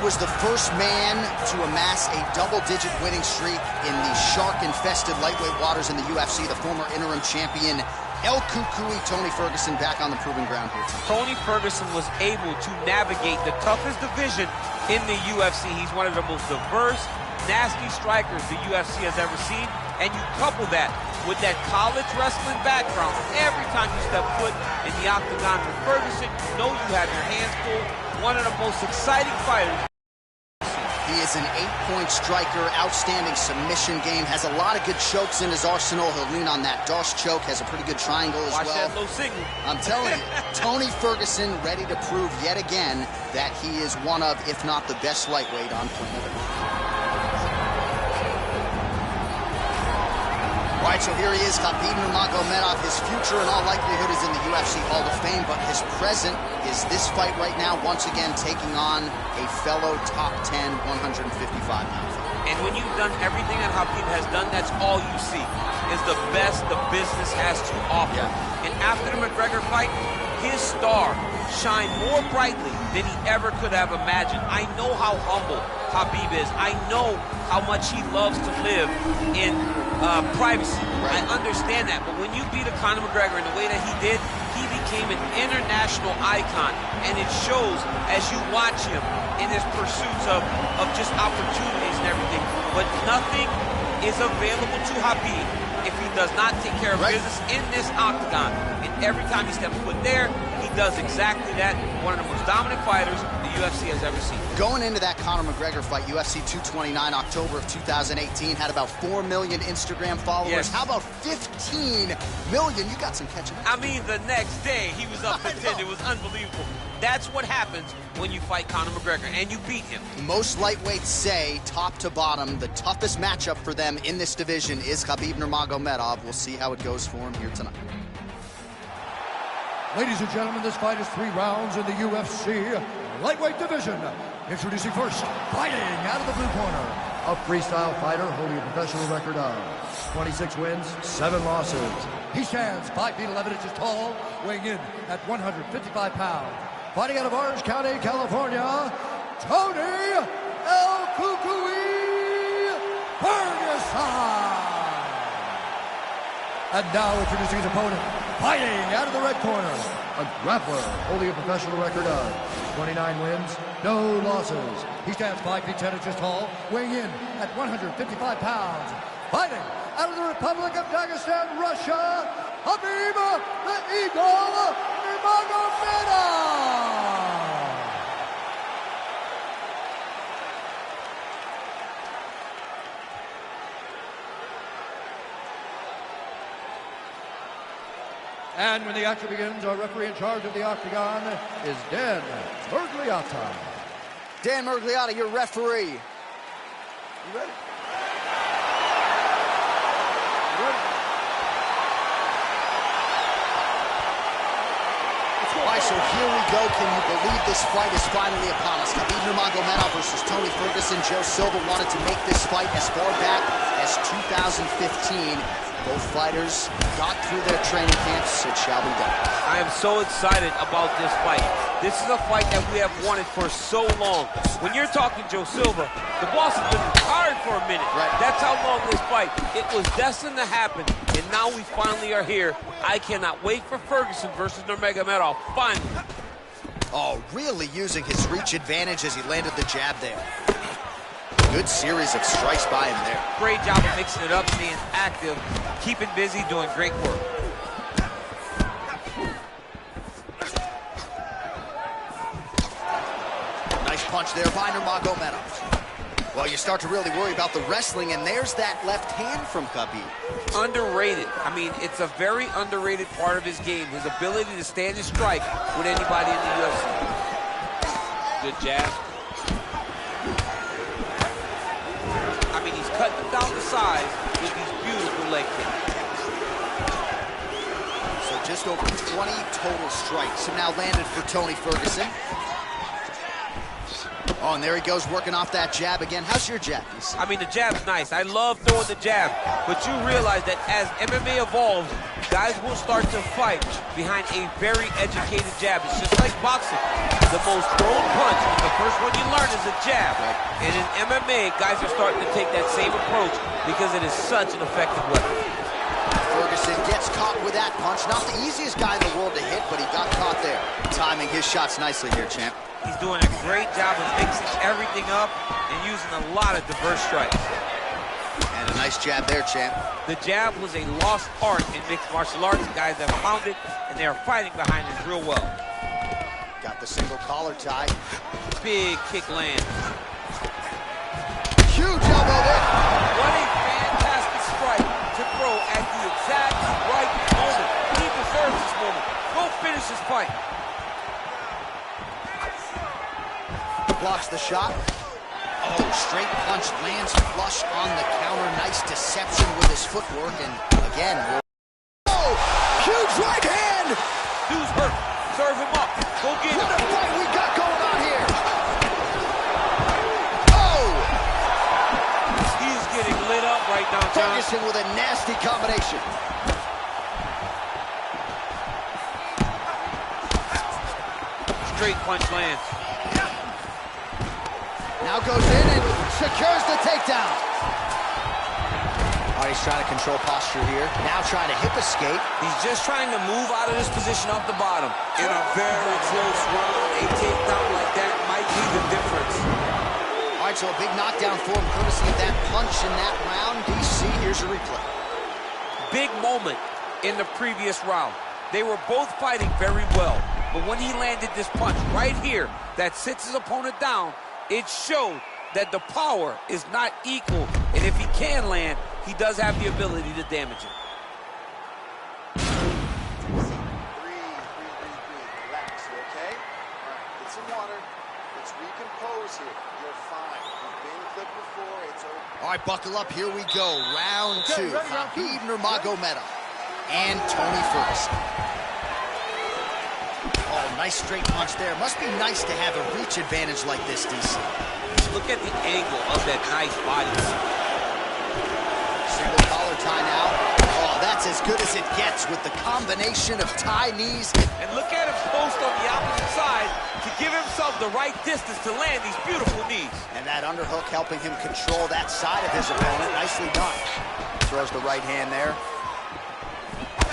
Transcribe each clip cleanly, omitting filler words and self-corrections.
was the first man to amass a double-digit winning streak in the shark-infested lightweight waters in the UFC. The former interim champion, El Cucuy, Tony Ferguson, back on the proving ground here tonight. Tony Ferguson was able to navigate the toughest division in the UFC. He's one of the most diverse, nasty strikers the UFC has ever seen. And you couple that with that college wrestling background. Every time you step foot in the octagon with Ferguson, you know you have your hands full. One of the most exciting fighters. He is an 8-point striker, outstanding submission game, has a lot of good chokes in his arsenal. He'll lean on that Dosh choke, has a pretty good triangle as well. Watch that low signal. I'm telling you, Tony Ferguson ready to prove yet again that he is one of, if not the best lightweight on planet Earth. All right, so here he is, Khabib Nurmagomedov. His future in all likelihood is in the UFC Hall of Fame, but his present is this fight right now, once again taking on a fellow top 10, 155-pound fighter. And when you've done everything that Khabib has done, that's all you see, is the best the business has to offer. Yeah. And after the McGregor fight, his star shined more brightly than he ever could have imagined. I know how humble Khabib is. I know how much he loves to live in privacy. Right. I understand that, but when you beat a Conor McGregor in the way that he did, he became an international icon, and it shows as you watch him in his pursuits of just opportunities and everything. But nothing is available to Khabib if he does not take care of business in this octagon. And every time he steps foot there, he does exactly that. One of the most dominant fighters the UFC has ever seen. Going into that Conor McGregor fight, UFC 229, October of 2018, had about 4 million Instagram followers. Yes. How about 15 million? You got some catching up. I mean, the next day, he was up to 10. It was unbelievable. That's what happens when you fight Conor McGregor, and you beat him. Most lightweights say, top to bottom, the toughest matchup for them in this division is Khabib Nurmagomedov. We'll see how it goes for him here tonight. Ladies and gentlemen, this fight is 3 rounds in the UFC lightweight division. Introducing first, fighting out of the blue corner, a freestyle fighter holding a professional record of 26 wins, 7 losses. He stands 5 feet 11 inches tall, weighing in at 155 pounds. Fighting out of Orange County, California, Tony El Cucuy Ferguson. And now introducing his opponent, fighting out of the red corner, a grappler holding a professional record of 29 wins, no losses. He stands 5 feet 10 inches tall, weighing in at 155 pounds. Fighting out of the Republic of Dagestan, Russia, Khabib the Eagle Nurmagomedov. And when the action begins, our referee in charge of the octagon is Dan Murgliata. Dan Murgliata, your referee. You ready? You ready? All right, so here we go. Can you believe this fight is finally upon us? Khabib Nurmagomedov versus Tony Ferguson. Joe Silva wanted to make this fight as far back as 2015. Both fighters got through their training camps. It shall be done. I am so excited about this fight. This is a fight that we have wanted for so long. When you're talking Joe Silva, the boss has been retired for a minute. Right. That's how long this fight. It was destined to happen, and now we finally are here. I cannot wait for Ferguson versus Nurmagomedov. Finally. Oh, really using his reach advantage as he landed the jab there. Good series of strikes by him there. Great job of mixing it up, staying active, keeping busy, doing great work. Nice punch there by Nurmagomedov. Well, you start to really worry about the wrestling, and there's that left hand from Khabib. Underrated. I mean, it's a very underrated part of his game, his ability to stand and strike with anybody in the UFC. Good jab. I mean, he's cutting them down to size with these beautiful leg kicks. So just over 20 total strikes have now landed for Tony Ferguson. Oh, and there he goes, working off that jab again. How's your jab? I mean, the jab's nice. I love throwing the jab. But you realize that as MMA evolves, guys will start to fight behind a very educated jab. It's just like boxing. The most thrown punch, the first one you learn is a jab. And in MMA, guys are starting to take that same approach because it is such an effective weapon. Ferguson gets caught with that punch. Not the easiest guy in the world to hit, but he got caught there. Timing his shots nicely here, champ. He's doing a great job of mixing everything up and using a lot of diverse strikes. And a nice jab there, champ. The jab was a lost art in mixed martial arts. Guys have found it, and they are fighting behind it real well. Got the single collar tie. Big kick lands. Huge elbow there. What a fantastic strike to throw at the exact right moment. He deserves this moment. Go finish this fight. Blocks the shot. Oh, straight punch lands flush on the counter. Nice deception with his footwork. And again, oh, huge right hand. Dude's hurt. Serve him up. Go get him. What a fight we got going on here. Oh. He's getting lit up right now, John. Ferguson with a nasty combination. Straight punch lands. Now goes in and secures the takedown. All right, he's trying to control posture here. Now trying to hip escape. He's just trying to move out of this position off the bottom. In a very close round, a takedown like that might be the difference. All right, so a big knockdown for him, courtesy of that punch in that round. DC, here's a replay. Big moment in the previous round. They were both fighting very well, but when he landed this punch right here that sits his opponent down, it showed that the power is not equal, and if he can land, he does have the ability to damage it. Breathe. Relax, you okay? All right, get some water. Let's recompose here. You're fine. You've been clipped before. It's over. All right, buckle up. Here we go. Round two. Khabib Nurmagomedov and Tony Ferguson. Oh, nice straight punch there. Must be nice to have a reach advantage like this, DC. Look at the angle of that nice body. Single collar tie now. Oh, that's as good as it gets with the combination of tie knees. And look at him post on the opposite side to give himself the right distance to land these beautiful knees. And that underhook helping him control that side of his opponent. Nicely done. Throws the right hand there.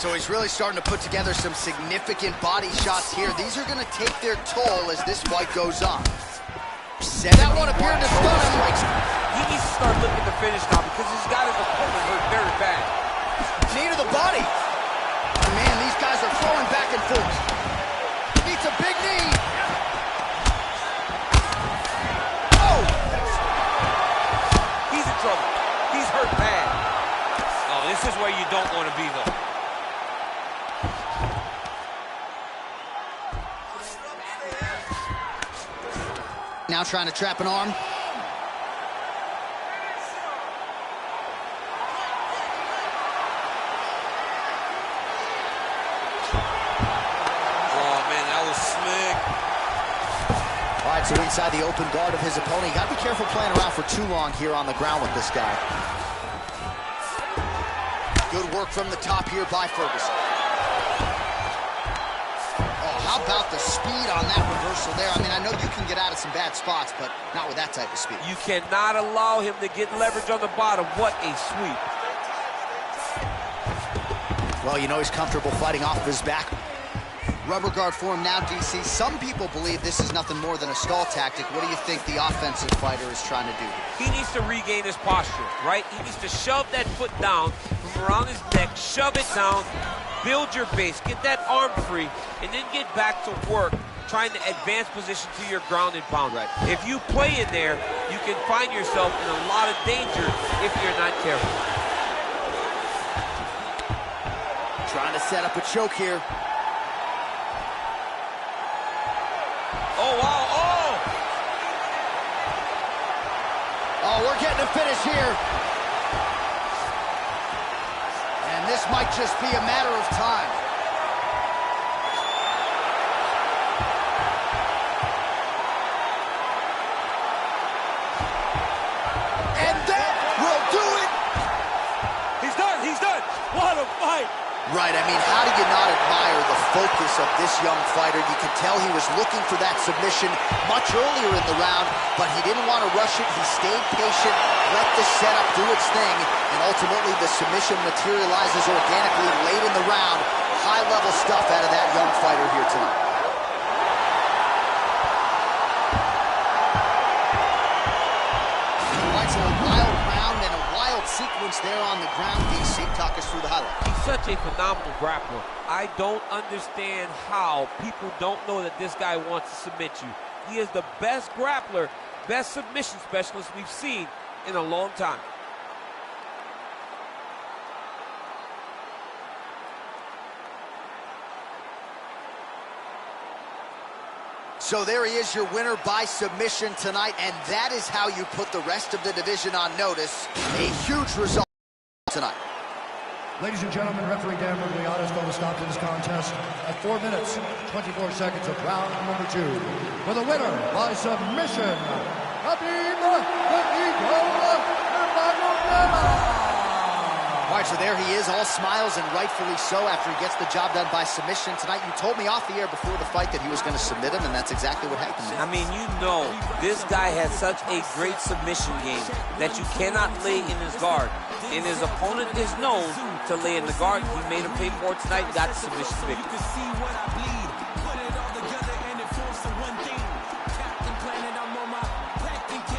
So he's really starting to put together some significant body shots here. These are going to take their toll as this fight goes on. That one appeared to stun him. He needs to start looking to finish now because he's got his opponent hurt very bad. Knee to the body. Man, these guys are throwing back and forth. Needs a big knee. Oh! He's in trouble. He's hurt bad. Oh, this is where you don't want to be, though. Now trying to trap an arm. Oh, man, that was slick. All right, so inside the open guard of his opponent. You got to be careful playing around for too long here on the ground with this guy. Good work from the top here by Ferguson. How about the speed on that reversal there? I mean, I know you can get out of some bad spots, but not with that type of speed. You cannot allow him to get leverage on the bottom. What a sweep. Well, you know he's comfortable fighting off of his back. Rubber guard for him now, DC. Some people believe this is nothing more than a stall tactic. What do you think the offensive fighter is trying to do? He needs to regain his posture, right? He needs to shove that foot down from around his neck, shove it down, build your base, get that arm free, and then get back to work trying to advance position to your ground and pound. Right. If you play in there, you can find yourself in a lot of danger if you're not careful. Trying to set up a choke here. Oh, wow, oh! Oh, we're getting a finish here. And this might just be a matter of time. And that will do it. He's done, he's done. What a fight. Right, I mean, how do you not admire the focus of this young fighter? You could tell he was looking for that submission much earlier in the round, but he didn't want to rush it. He stayed patient, let the setup do its thing, and ultimately the submission materializes organically late in the round. High-level stuff out of that young fighter here tonight. So a wild round and a wild sequence there on the ground. DC, talk us through the highlights. He's such a phenomenal grappler. I don't understand how people don't know that this guy wants to submit you. He is the best grappler, best submission specialist we've seen in a long time. So there he is, your winner by submission tonight, and that is how you put the rest of the division on notice. A huge result tonight. Ladies and gentlemen, referee Dan Murmagomedov called a stop to this contest at 4 minutes, 24 seconds of round number 2. For the winner by submission, Khabib Nurmagomedov. All right, so there he is, all smiles and rightfully so after he gets the job done by submission tonight. You told me off the air before the fight that he was going to submit him, and that's exactly what happened. I mean, you know, this guy has such a great submission game that you cannot lay in his guard. And his opponent is known to lay in the guard. He made him pay for it tonight, got the submission victory.